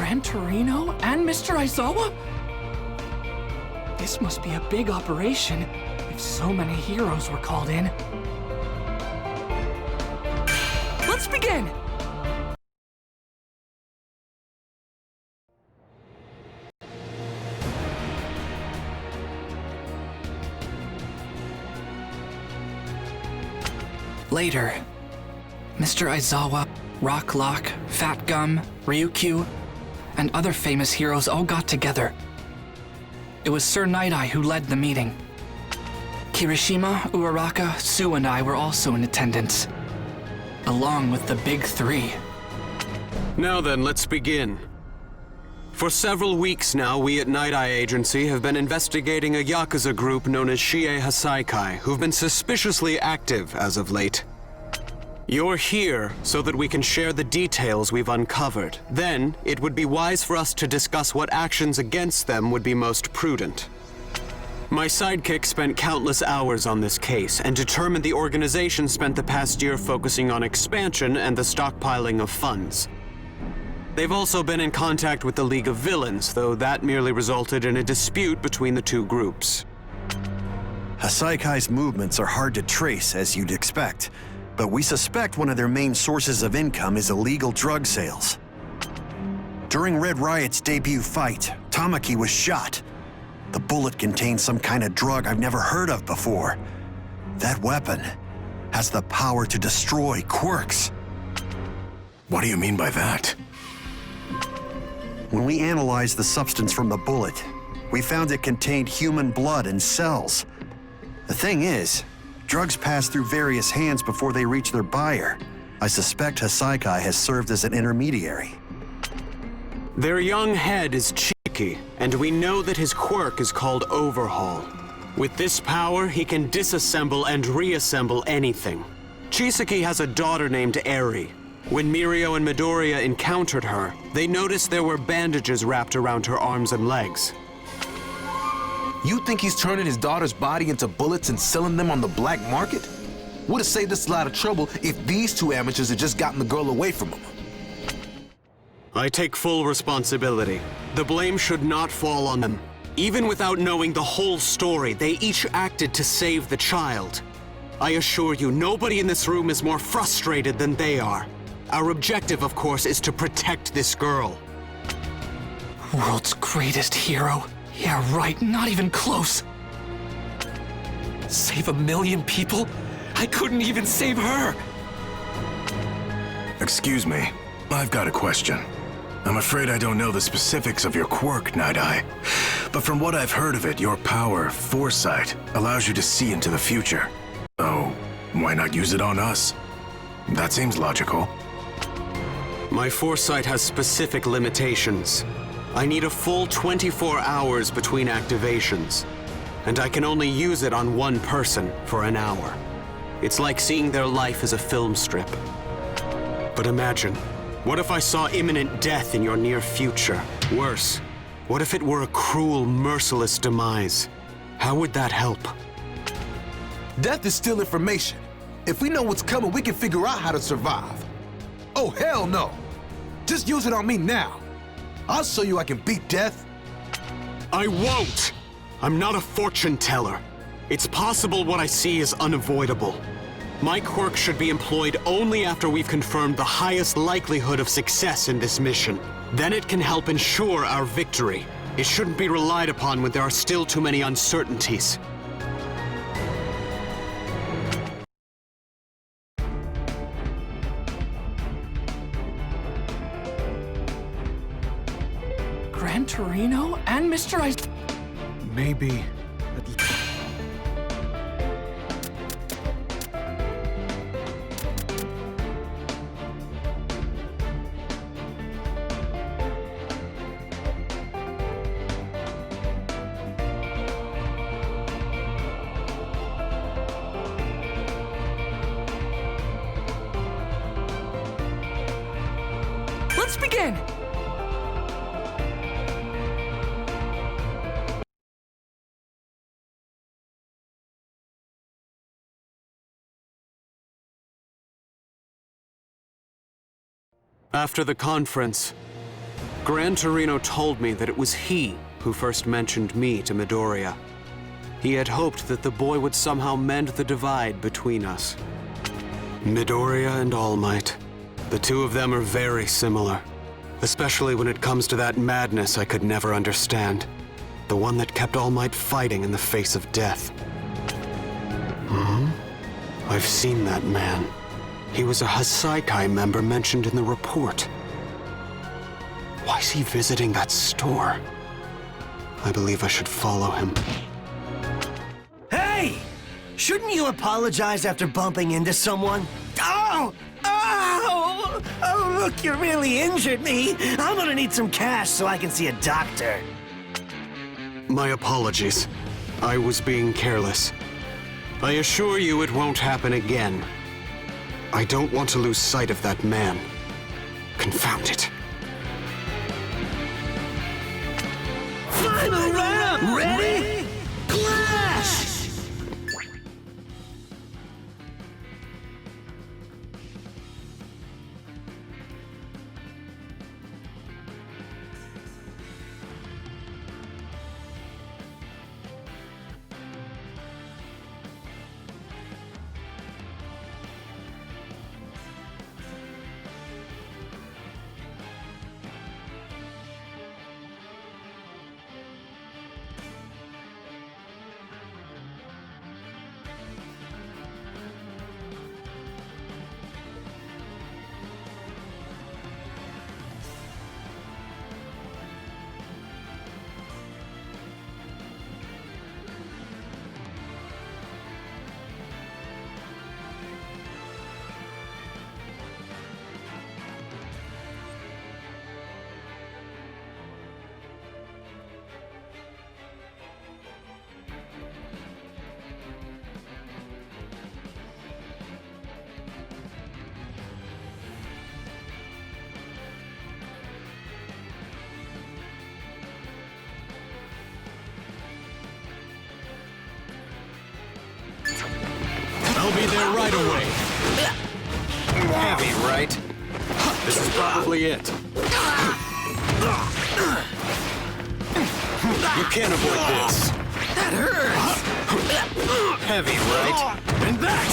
Gran Torino and Mr. Aizawa? This must be a big operation if so many heroes were called in. Let's begin! Later, Mr. Aizawa, Rock Lock, Fat Gum, Ryukyu, and other famous heroes all got together. It was Sir Night-Eye who led the meeting. Kirishima, Uraraka, Sue, and I were also in attendance, along with the Big Three. Now then, let's begin. For several weeks now, we at Night-Eye Agency have been investigating a Yakuza group known as Shie Hasaikai, who've been suspiciously active as of late. You're here so that we can share the details we've uncovered. Then, it would be wise for us to discuss what actions against them would be most prudent. My sidekick spent countless hours on this case and determined the organization spent the past year focusing on expansion and the stockpiling of funds. They've also been in contact with the League of Villains, though that merely resulted in a dispute between the two groups. Hasaikai's movements are hard to trace, as you'd expect, but we suspect one of their main sources of income is illegal drug sales. During Red Riot's debut fight, Tamaki was shot. The bullet contained some kind of drug I've never heard of before. That weapon has the power to destroy quirks. What do you mean by that? When we analyzed the substance from the bullet, we found it contained human blood and cells. The thing is, drugs pass through various hands before they reach their buyer. I suspect Hasaikai has served as an intermediary. Their young head is Chiki, and we know that his quirk is called Overhaul. With this power, he can disassemble and reassemble anything. Chisaki has a daughter named Eri. When Mirio and Midoriya encountered her, they noticed there were bandages wrapped around her arms and legs. You think he's turning his daughter's body into bullets and selling them on the black market? Would have saved us a lot of trouble if these two amateurs had just gotten the girl away from him. I take full responsibility. The blame should not fall on them. Even without knowing the whole story, they each acted to save the child. I assure you, nobody in this room is more frustrated than they are. Our objective, of course, is to protect this girl. World's greatest hero? Yeah, right, not even close. Save 1 million people? I couldn't even save her! Excuse me, I've got a question. I'm afraid I don't know the specifics of your quirk, Night-Eye. But from what I've heard of it, your power, Foresight, allows you to see into the future. Oh, why not use it on us? That seems logical. My foresight has specific limitations. I need a full 24 hours between activations, and I can only use it on one person for an hour. It's like seeing their life as a film strip. But imagine, what if I saw imminent death in your near future? Worse, what if it were a cruel, merciless demise? How would that help? Death is still information. If we know what's coming, we can figure out how to survive. Oh, hell no! Just use it on me now. I'll show you I can beat death. I won't! I'm not a fortune teller. It's possible what I see is unavoidable. My quirk should be employed only after we've confirmed the highest likelihood of success in this mission. Then it can help ensure our victory. It shouldn't be relied upon when there are still too many uncertainties. Gran Torino and Mr. Maybe. Let's begin! After the conference, Gran Torino told me that it was he who first mentioned me to Midoriya. He had hoped that the boy would somehow mend the divide between us. Midoriya and All Might. The two of them are very similar, especially when it comes to that madness I could never understand. The one that kept All Might fighting in the face of death. I've seen that man. He was a Hasaikai member mentioned in the report. Why is he visiting that store? I believe I should follow him. Hey! Shouldn't you apologize after bumping into someone? Oh! Oh! Oh, look, you really injured me. I'm gonna need some cash so I can see a doctor. My apologies. I was being careless. I assure you it won't happen again. I don't want to lose sight of that man. Confound it. Final round! Ready? Clash! I'll be there right away. Heavy, right? This is probably it. You can't avoid this. That hurts! Heavy, right? And that!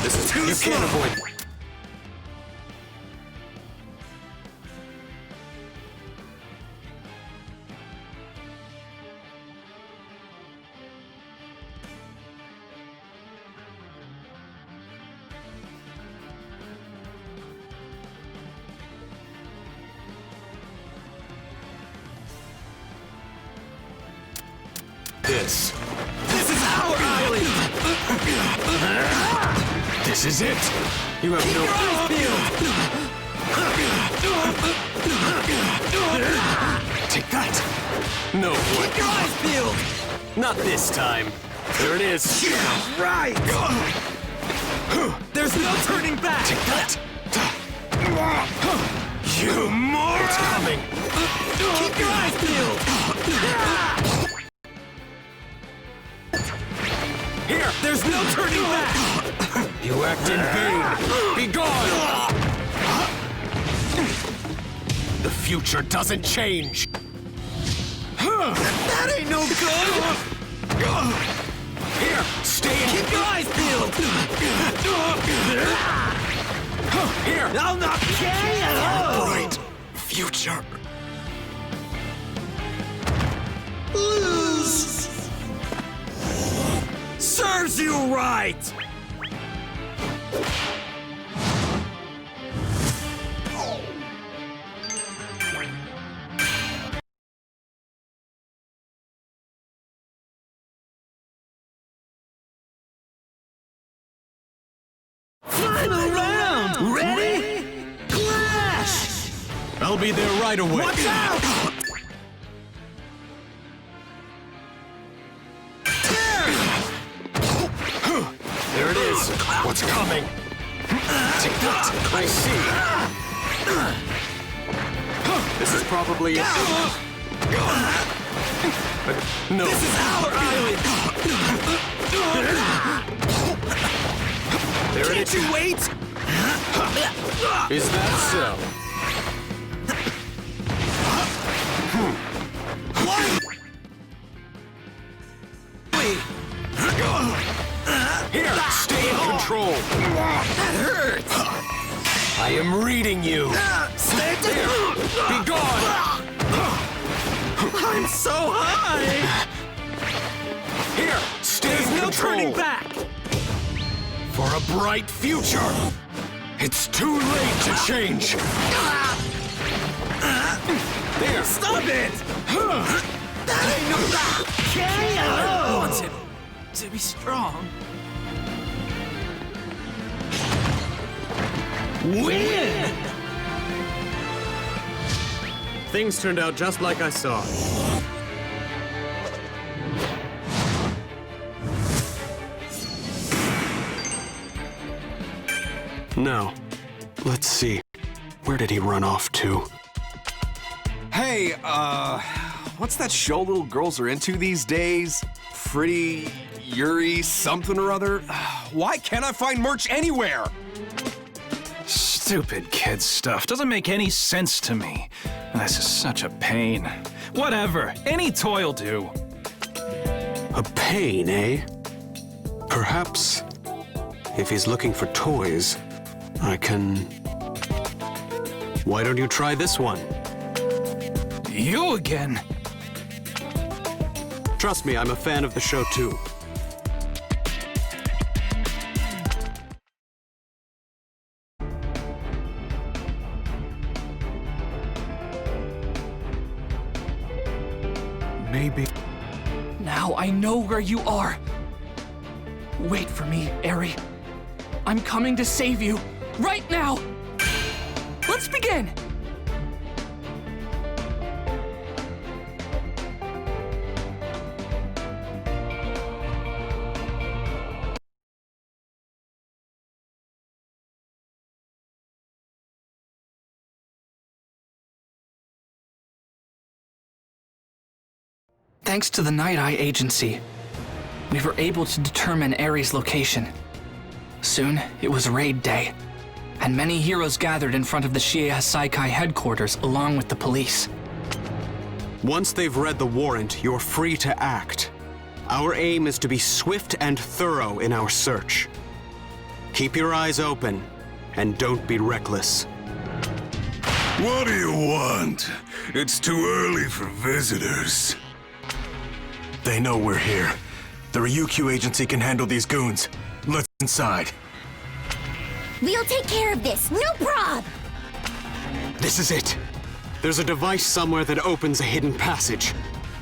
This is too slow. You can't avoid. This is our island! This is it! You have no... Take that! No, what? Keep your eyes peeled! Not this time. There it is. Yeah, right! There's no turning back! Take that! You moron! It's coming! Keep your eyes peeled! Here! There's no turning back! You act in vain! Be gone! The future doesn't change! That ain't no good! Here! Stay in! Keep your eyes peeled! Here! I'll not KO! Bright future! Lose! Serves you right! Final round! Ready? Clash! I'll be there right away! Watch out! There it is! What's coming? Take that! I see! This is probably it. No. This is our island! There it Can't is. you wait? Is that so? Here, stay in control. That hurts! I am reading you. Stay down! Be gone. I'm so high! Here, stay There's in no control. turning back! For a bright future. It's too late to change. There. Stop it! KO! Wants him to be strong. Win! Things turned out just like I saw. Now, let's see. Where did he run off to? Hey, what's that show little girls are into these days? Pretty Yuri something or other? Why can't I find merch anywhere? Stupid kid stuff. Doesn't make any sense to me. This is such a pain. Whatever. Any toy'll do. A pain, eh? Perhaps, if he's looking for toys, I can... Why don't you try this one? You again? Trust me, I'm a fan of the show too. Maybe. Now I know where you are. Wait for me, Eri. I'm coming to save you. Right now! Let's begin! Thanks to the Night Eye Agency, we were able to determine Eri's location. Soon, it was raid day, and many heroes gathered in front of the Shie Hasaikai headquarters along with the police. Once they've read the warrant, you're free to act. Our aim is to be swift and thorough in our search. Keep your eyes open, and don't be reckless. What do you want? It's too early for visitors. They know we're here. The Ryukyu agency can handle these goons. Let's inside. We'll take care of this, no prob! This is it. There's a device somewhere that opens a hidden passage.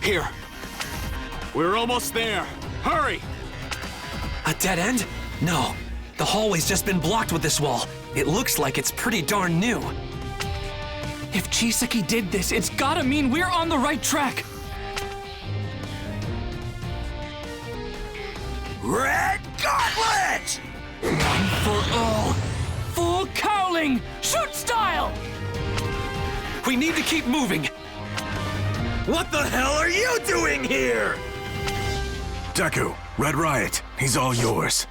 Here. We're almost there. Hurry! A dead end? No. The hallway's just been blocked with this wall. It looks like it's pretty darn new. If Chisaki did this, it's gotta mean we're on the right track! Red Gauntlet! One for all! Full cowling! Shoot style! We need to keep moving. What the hell are you doing here? Deku, Red Riot, he's all yours.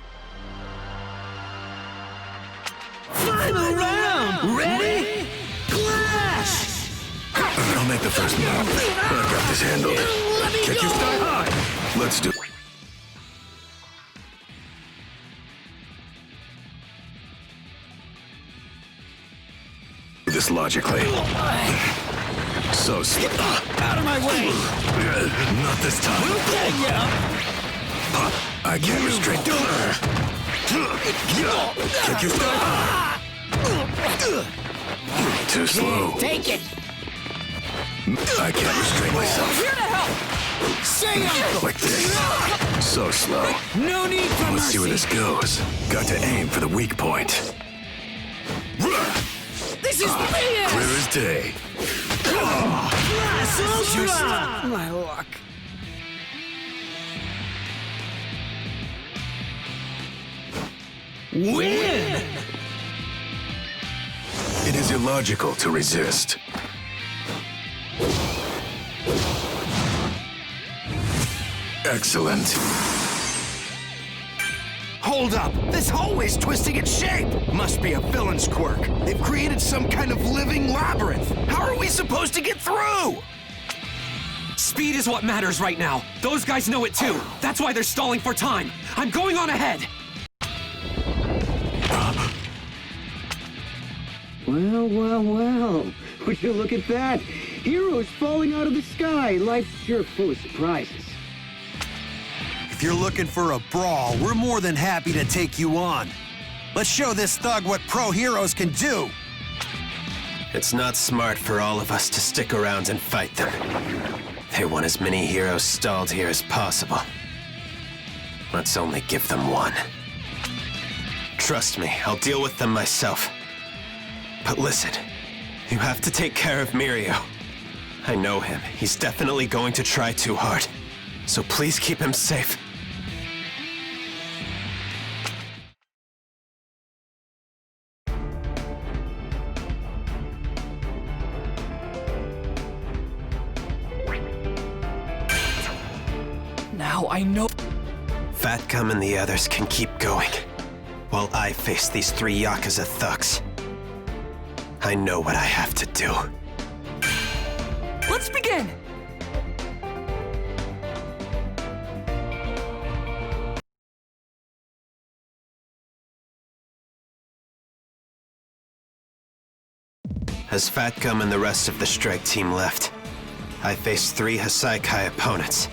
Final round! Ready? Clash! I'll make the first move. I've got this handled. Kick you sky high. Let's do this logically. So slow. Out of my way! Not this time. I can't restrain. Kick you sky high. Too slow. Take it! I can't restrain myself. Here to help! Say it! Like this. So slow. No need for Let's see where mercy! this goes. Got to aim for the weak point. This is BS! Clear as day. My luck. Win! It is illogical to resist. Excellent. Hold up! This hallway's twisting its shape! Must be a villain's quirk. They've created some kind of living labyrinth. How are we supposed to get through? Speed is what matters right now. Those guys know it too. That's why they're stalling for time. I'm going on ahead. Well, well, well. Would you look at that? Heroes falling out of the sky. Life's sure full of surprises. If you're looking for a brawl, we're more than happy to take you on. Let's show this thug what pro heroes can do. It's not smart for all of us to stick around and fight them. They want as many heroes stalled here as possible. Let's only give them one. Trust me, I'll deal with them myself. But listen, you have to take care of Mirio. I know him. He's definitely going to try too hard. So please keep him safe. Now I know. Fat Gum and the others can keep going, while I face these 3 Yakuza thugs. I know what I have to do. Let's begin! As Fat Gum and the rest of the strike team left, I faced 3 Hasaikai opponents.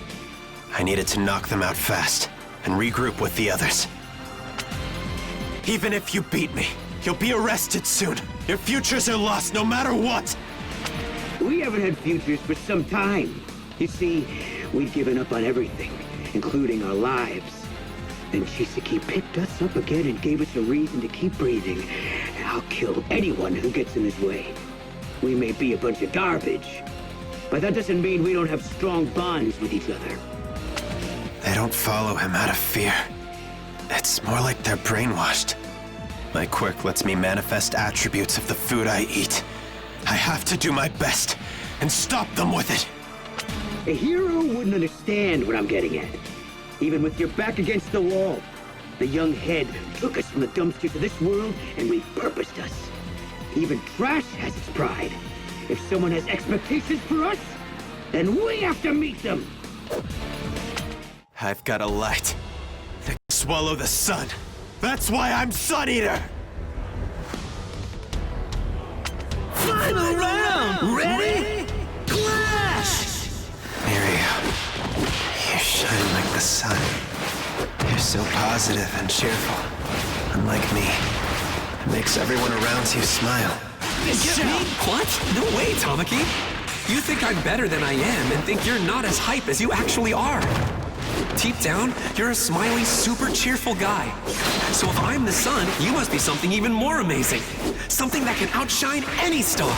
I needed to knock them out fast and regroup with the others. Even if you beat me, you'll be arrested soon. Your futures are lost no matter what! We haven't had futures for some time. You see, we've given up on everything, including our lives. Then Shisaki picked us up again and gave us a reason to keep breathing. I'll kill anyone who gets in his way. We may be a bunch of garbage, but that doesn't mean we don't have strong bonds with each other. They don't follow him out of fear. It's more like they're brainwashed. My quirk lets me manifest attributes of the food I eat. I have to do my best and stop them with it. A hero wouldn't understand what I'm getting at. Even with your back against the wall, the young head took us from the dumpsters of this world and repurposed us. Even trash has its pride. If someone has expectations for us, then we have to meet them. I've got a light that can swallow the sun. That's why I'm Sun Eater! Final round! Ready? Clash! Mirio, you shine like the sun. You're so positive and cheerful. Unlike me, it makes everyone around you smile. What? No way, Tamaki. You think I'm better than I am and think you're not as hype as you actually are. Deep down, you're a smiley, super cheerful guy. So if I'm the sun, you must be something even more amazing. Something that can outshine any star.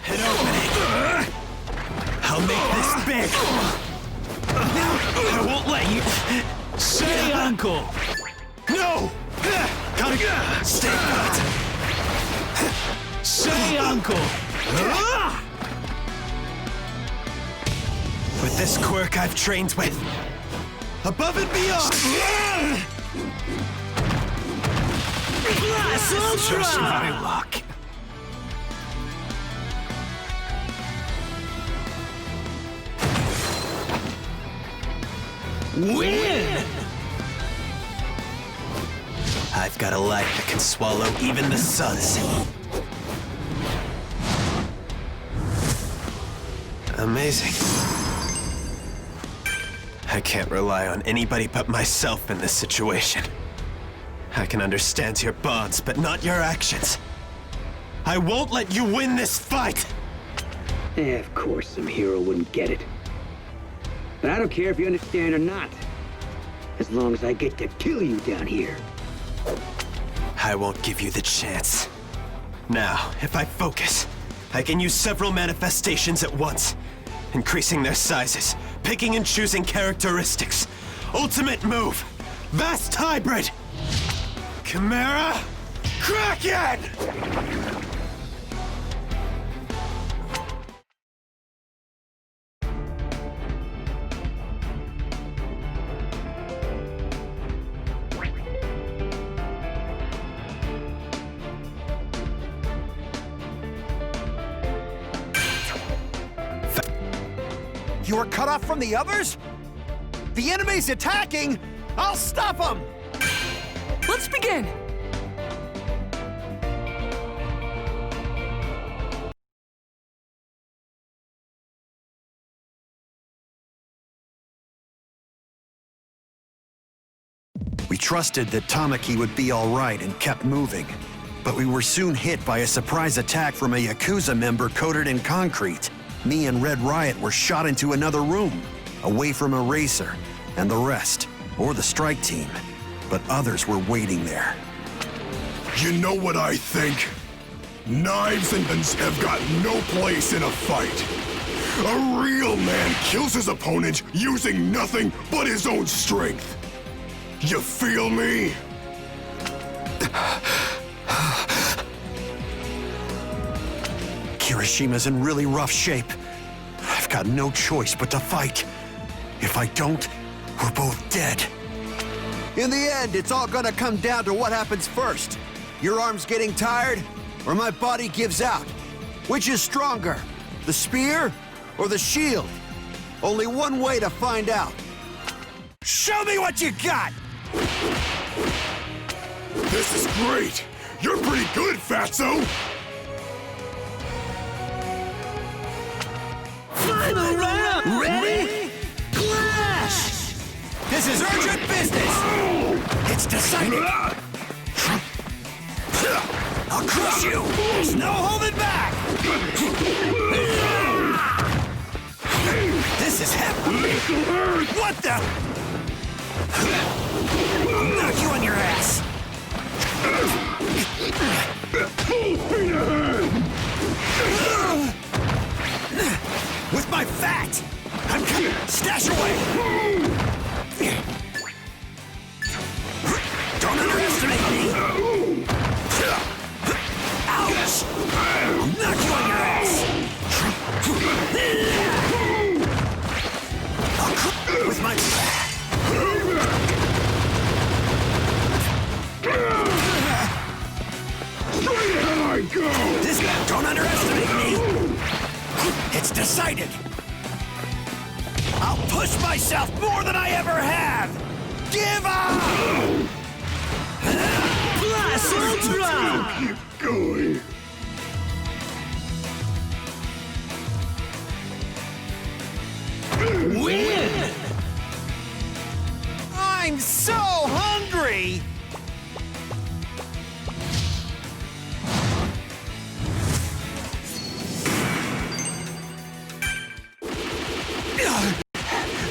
An opening. I'll make this big. I won't let you. Say, Uncle! No! Gotta stay put. Say, Uncle! With this quirk I've trained with, above and beyond. Blast Ultra! Just my luck. Win! I've got a light that can swallow even the suns. Amazing. I can't rely on anybody but myself in this situation. I can understand your bonds, but not your actions. I won't let you win this fight! Of course, some hero wouldn't get it. But I don't care if you understand or not. As long as I get to kill you down here. I won't give you the chance. Now, if I focus, I can use several manifestations at once, increasing their sizes, picking and choosing characteristics. Ultimate move, Vast Hybrid! Chimera, Kraken! You are cut off from the others? The enemy's attacking! I'll stop them! Let's begin! We trusted that Tamaki would be all right and kept moving. But we were soon hit by a surprise attack from a Yakuza member coated in concrete. Me and Red Riot were shot into another room, away from Eraser and the rest, or the strike team. But others were waiting there. You know what I think? Knives and guns have got no place in a fight. A real man kills his opponent using nothing but his own strength. You feel me? Kirishima's in really rough shape. I've got no choice but to fight. If I don't, we're both dead. In the end, it's all gonna come down to what happens first. Your arm's getting tired, or my body gives out. Which is stronger, the spear or the shield? Only one way to find out. Show me what you got! This is great! You're pretty good, Fatso! Final round! Ready? Clash! This is urgent business! It's decided! I'll crush you! There's no holding back! This is heavy! What the? I'll knock you on your ass! With my fat! I'm coming! Stash away! Don't underestimate me! Ouch! I'll knock you on your ass! With my fat! Straight ahead I go! This guy, don't underestimate me! It's decided! I'll push myself more than I ever have! Give up! Plus Ultra! Keep going. Win! I'm so hungry!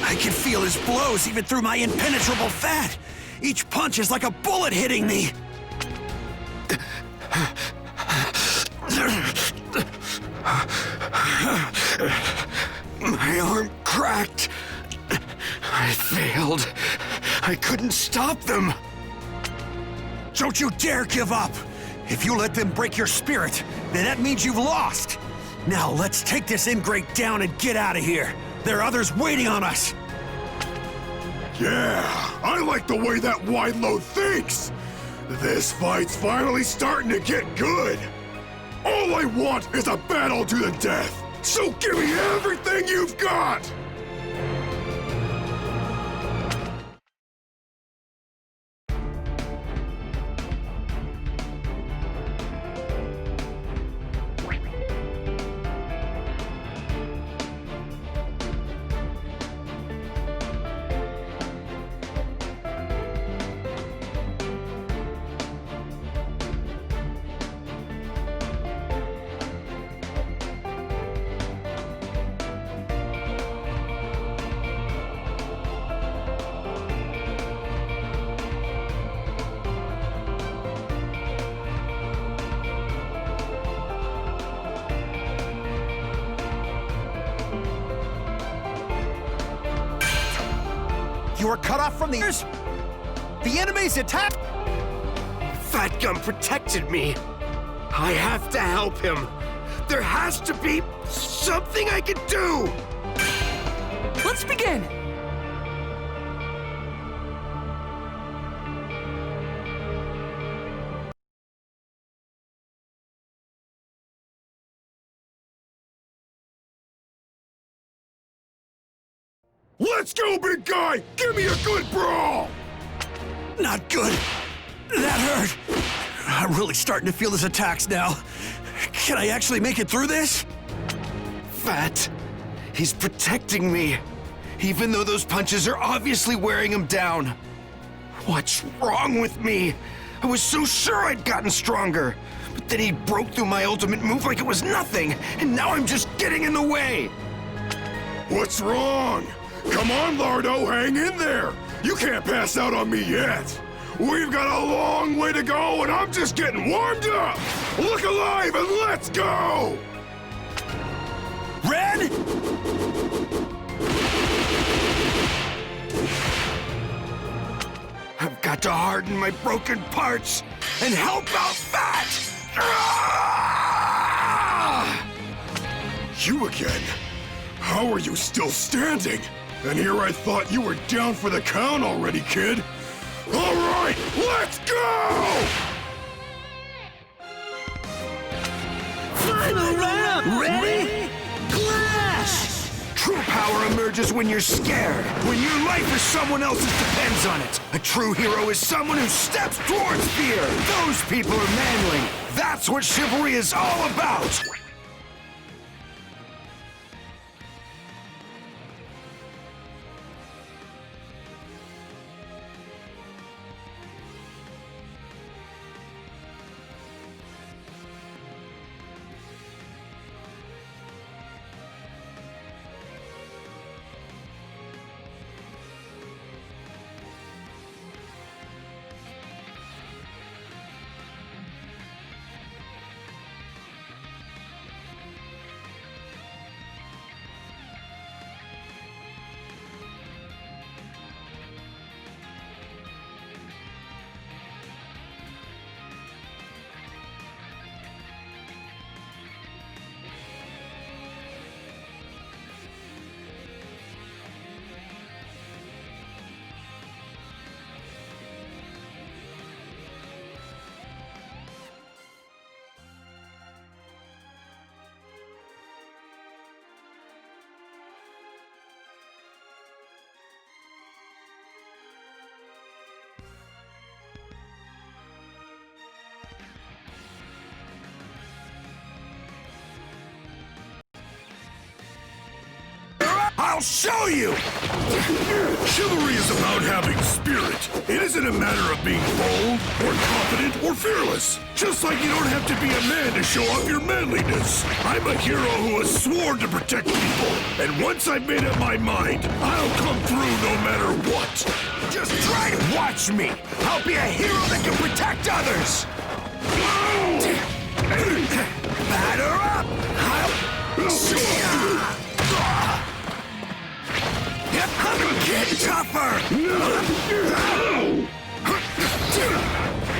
I can feel his blows even through my impenetrable fat. Each punch is like a bullet hitting me. My arm cracked. I failed. I couldn't stop them. Don't you dare give up. If you let them break your spirit, then that means you've lost. Now let's take this ingrate down and get out of here. There are others waiting on us. Yeah, I like the way that Wide-Load thinks! This fight's finally starting to get good! All I want is a battle to the death! So give me everything you've got! You are cut off from the others? The enemy's attack! Fat Gum protected me. I have to help him. There has to be something I can do! Let's begin! Let's go, big guy! Give me a good brawl! Not good. That hurt. I'm really starting to feel his attacks now. Can I actually make it through this? Fat. He's protecting me. Even though those punches are obviously wearing him down. What's wrong with me? I was so sure I'd gotten stronger. But then he broke through my ultimate move like it was nothing. And now I'm just getting in the way. What's wrong? Come on, Lardo, hang in there. You can't pass out on me yet. We've got a long way to go, and I'm just getting warmed up. Look alive and let's go! Red? I've got to harden my broken parts and help out Fat! Ah! You again? How are you still standing? And here I thought you were down for the count already, kid. All right, let's go! Final round! Ready? Clash! True power emerges when you're scared, when your life or someone else's depends on it. A true hero is someone who steps towards fear. Those people are manly. That's what chivalry is all about. I'll show you! Chivalry is about having spirit. It isn't a matter of being bold, or confident, or fearless. Just like you don't have to be a man to show off your manliness. I'm a hero who has sworn to protect people. And once I've made up my mind, I'll come through no matter what. Just try to watch me. I'll be a hero that can protect others. Batter up! I'm gonna get tougher!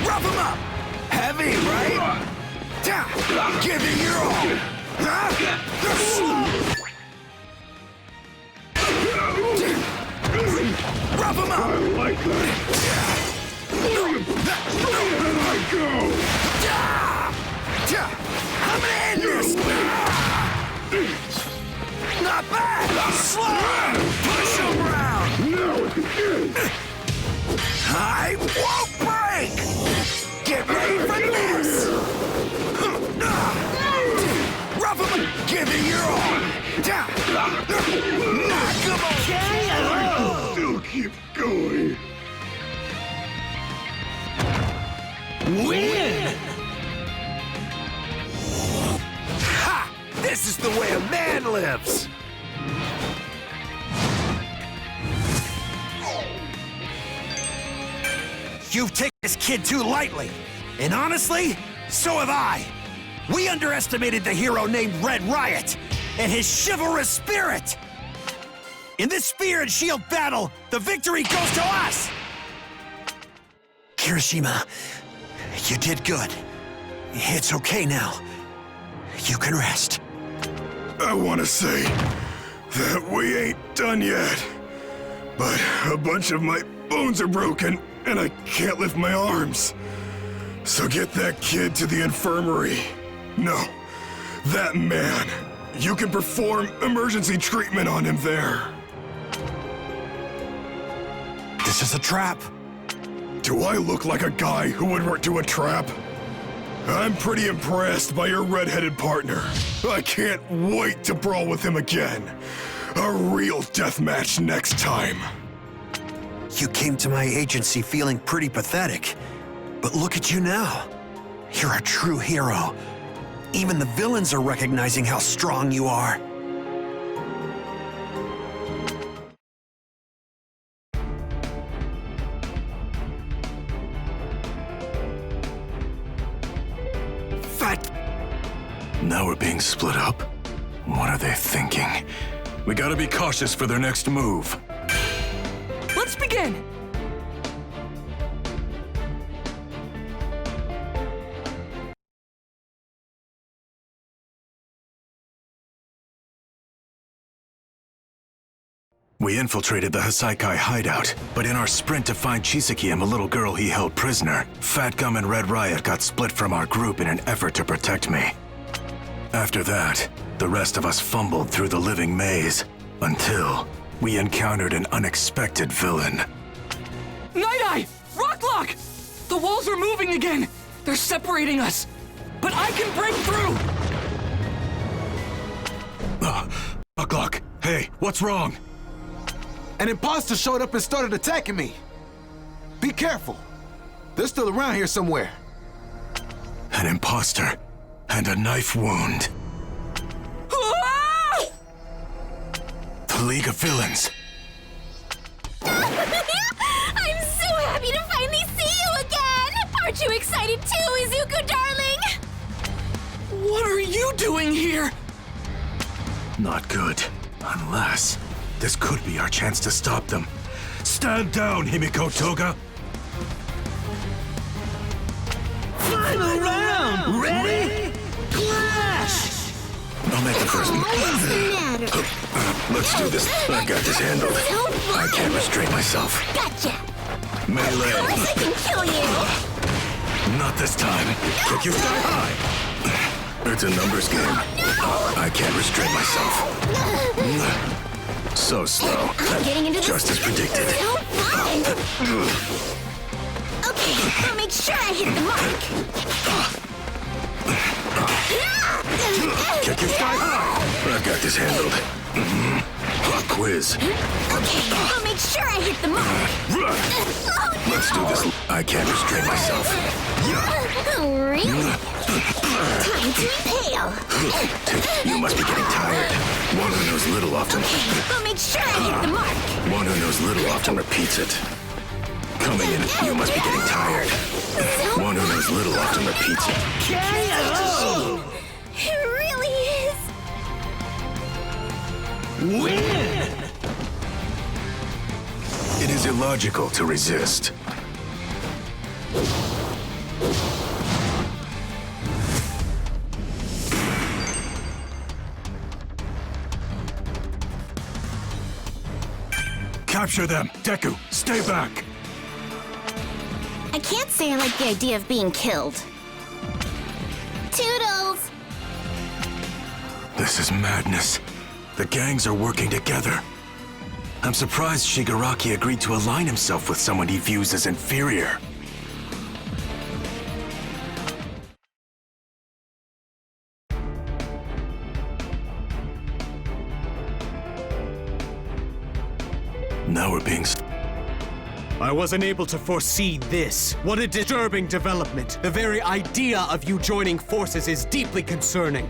Rough him up! Heavy, right? Give it your all! Rough him up! I like that! And I go! I'm gonna end this! Not bad! Slow! Push him around! Now it's again! I won't break! Get ready for this! Rough him up! Give it your all! Knock him over! Still keep going! Win! Ha! This is the way a man lives! You've taken this kid too lightly. And honestly, so have I. We underestimated the hero named Red Riot and his chivalrous spirit. In this Spear and Shield battle, the victory goes to us! Kirishima, you did good. It's okay now. You can rest. I want to say that we ain't done yet. But a bunch of my bones are broken, and I can't lift my arms. So get that kid to the infirmary. No, that man. You can perform emergency treatment on him there. This is a trap. Do I look like a guy who would work to a trap? I'm pretty impressed by your red-headed partner. I can't wait to brawl with him again. A real deathmatch next time. You came to my agency feeling pretty pathetic. But look at you now. You're a true hero. Even the villains are recognizing how strong you are. Now we're being split up? What are they thinking? We gotta be cautious for their next move. Let's begin! We infiltrated the Hasaikai hideout, but in our sprint to find Chisaki and the little girl he held prisoner, Fat Gum and Red Riot got split from our group in an effort to protect me. After that, the rest of us fumbled through the living maze, until we encountered an unexpected villain. Night-Eye! Rocklock! The walls are moving again! They're separating us! But I can break through! Rocklock, hey, what's wrong? An imposter showed up and started attacking me. Be careful. They're still around here somewhere. An imposter and a knife wound. Ah! The League of Villains. I'm so happy to finally see you again! Aren't you excited too, Izuku darling? What are you doing here? Not good. Unless this could be our chance to stop them. Stand down, Himiko Toga! Final round! Ready? Clash! I'll make the first move. What's the matter? Let's do this. I got this handled. I can't restrain myself. Gotcha! Melee. Of course I can kill you! Not this time. Kick you sky high. It's a numbers game. I can't restrain myself. So slow. I'm getting into this. Just as predicted. So fun! Okay, I'll make sure I hit the mark. Kick you sky high. I've got this handled. Pop quiz. Okay, I'll make sure I hit the mark. Let's do this. I can't restrain myself. Oh, really? Time to impale. You must be getting tired. One who knows little often. I'll make sure I hit the mark. One who knows little often repeats it. Coming in, you must be getting tired. One who knows little often repeats it. KO! It really is. Win! It is illogical to resist. Capture them! Deku, stay back! I can't say I like the idea of being killed. Toodles! This is madness. The gangs are working together. I'm surprised Shigaraki agreed to align himself with someone he views as inferior. Now we're being... I wasn't able to foresee this. What a disturbing development. The very idea of you joining forces is deeply concerning.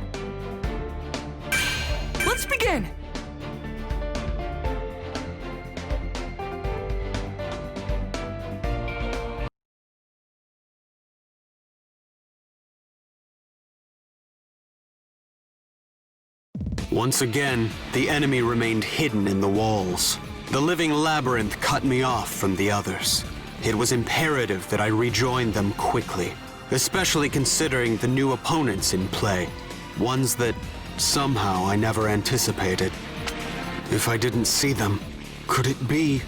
Let's begin! Once again, the enemy remained hidden in the walls. The living labyrinth cut me off from the others. It was imperative that I rejoin them quickly, especially considering the new opponents in play, ones that somehow I never anticipated. If I didn't see them, could it be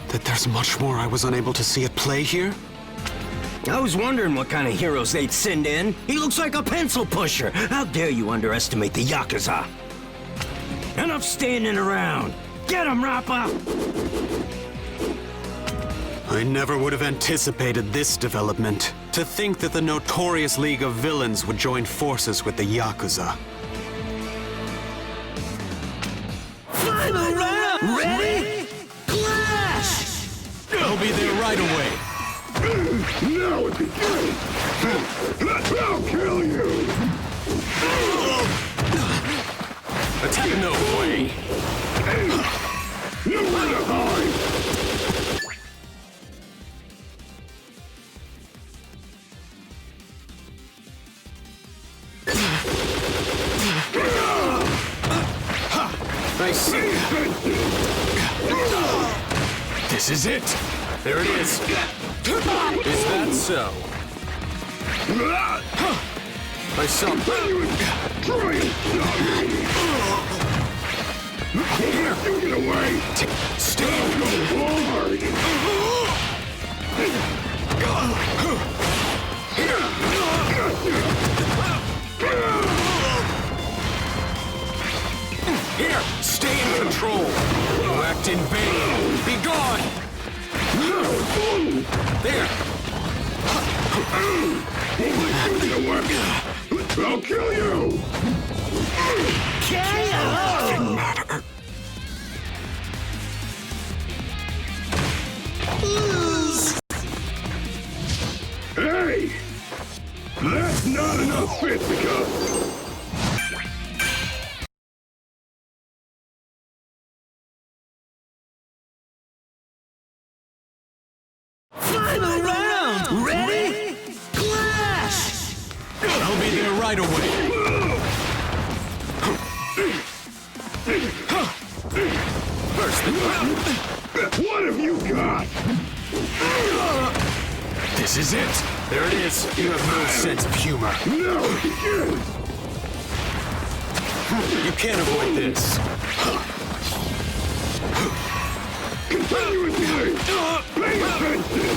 that there's much more I was unable to see at play here? I was wondering what kind of heroes they'd send in. He looks like a pencil pusher. How dare you underestimate the Yakuza? Enough standing around. Get him, Rappa! I never would have anticipated this development. To think that the notorious League of Villains would join forces with the Yakuza. Final round! Ready? Clash! I'll be there right away. Now it begins! I'll kill you! Attack no way! Nowhere to hide! I see. This is it. There it is. Is that so? I saw. Try and stop me! Here! You get away! Stand! Go hard! Here! Stay in control! You act in vain! Be gone! There! I'll kill you! KO! Hey! That's not enough fisticuffs! Final round! Ready? Clash! I'll be there right away! First the What have you got? This is it! There it is! You have no sense of humor. Now it begins! You can't avoid this. Continuously! Pay attention!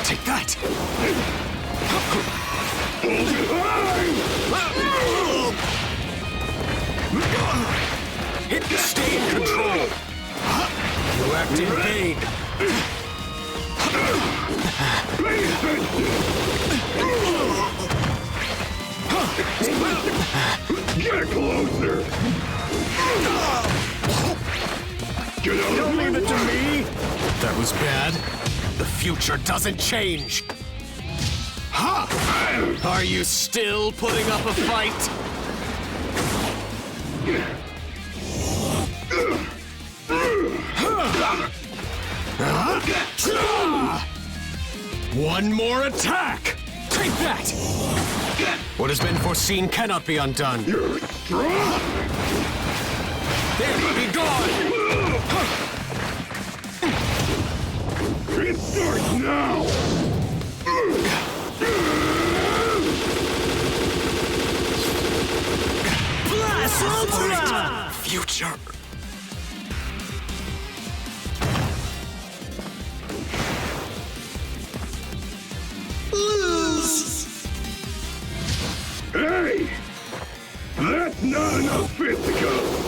Take that! Hold it high! Stay in control! You act in vain! Pay attention! Get closer! Get out of my way! To me? That was bad. The future doesn't change. Ha! Are you still putting up a fight? One more attack! Take that! What has been foreseen cannot be undone. You're strong! There, be gone! It starts now! Plus Ultra! Future. Hey! That's not enough fisticuffs!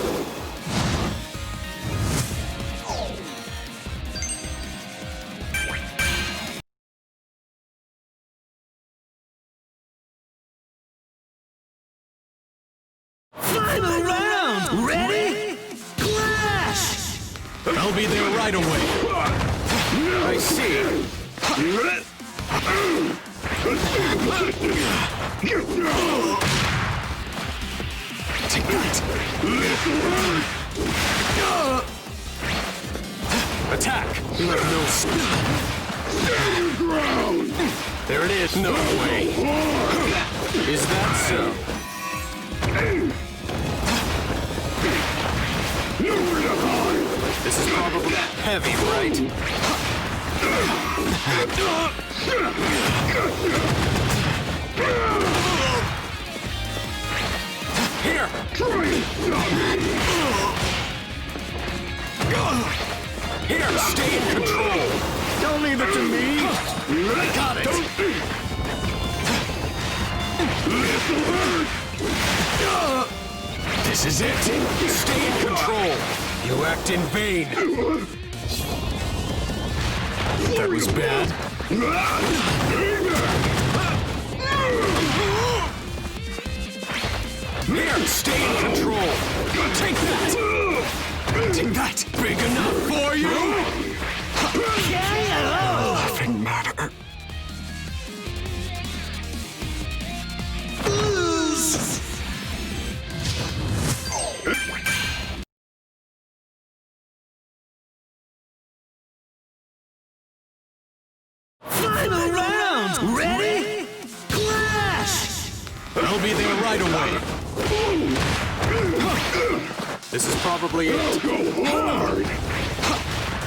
Final round! Ready? Clash! I'll be there right away. I see. Get down! Take that. Attack. You have no Stand your ground! There it is. No way. Is that so? Nowhere to hide! This is probably heavy, right? Here! Try and stop me! Here! Stay in control! Don't leave it to me! I got it! This is it! Stay in control! You act in vain! That was bad. Here, stay in control! Take that! Take that! Big enough for you? Nothing matter. Final round! Ready? Clash! I'll be there right away. This is probably it. Go hard!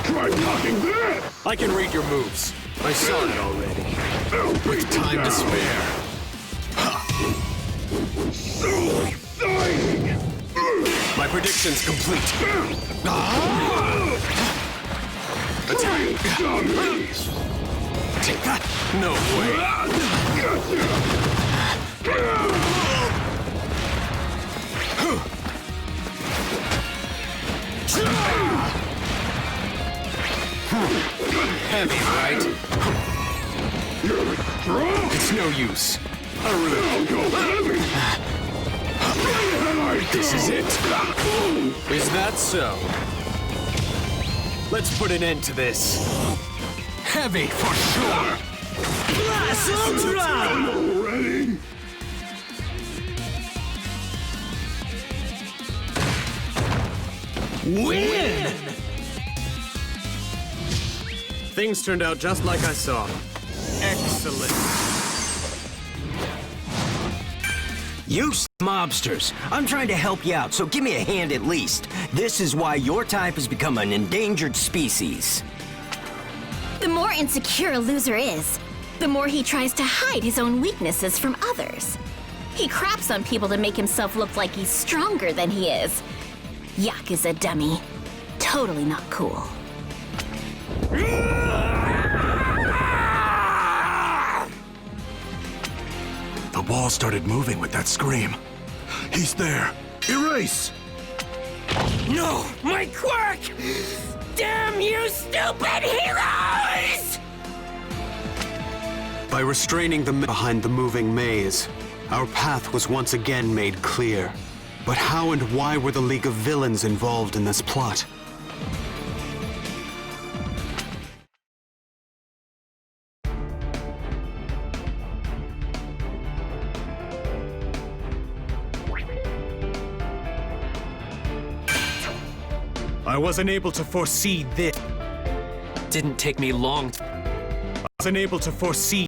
Try blocking this! I can read your moves. I saw it already. With time to spare. So exciting! My prediction's complete. Attack! Dummies! Take that! No Heavy, right? You're strong! It's no use. I'll go heavy! This is it. Is that so? Let's put an end to this. Heavy for sure. Class Ultra! Already? Win! Things turned out just like I saw. Excellent. You mobsters, I'm trying to help you out, so give me a hand at least. This is why your type has become an endangered species. The more insecure a loser is, the more he tries to hide his own weaknesses from others. He craps on people to make himself look like he's stronger than he is. Yuck is a dummy. Totally not cool. The wall started moving with that scream. He's there. Erase! No, my quirk! Damn you, stupid heroes! By restraining the behind the moving maze, our path was once again made clear. But how and why were the League of Villains involved in this plot? I wasn't able to foresee this. Didn't take me long. I wasn't able to foresee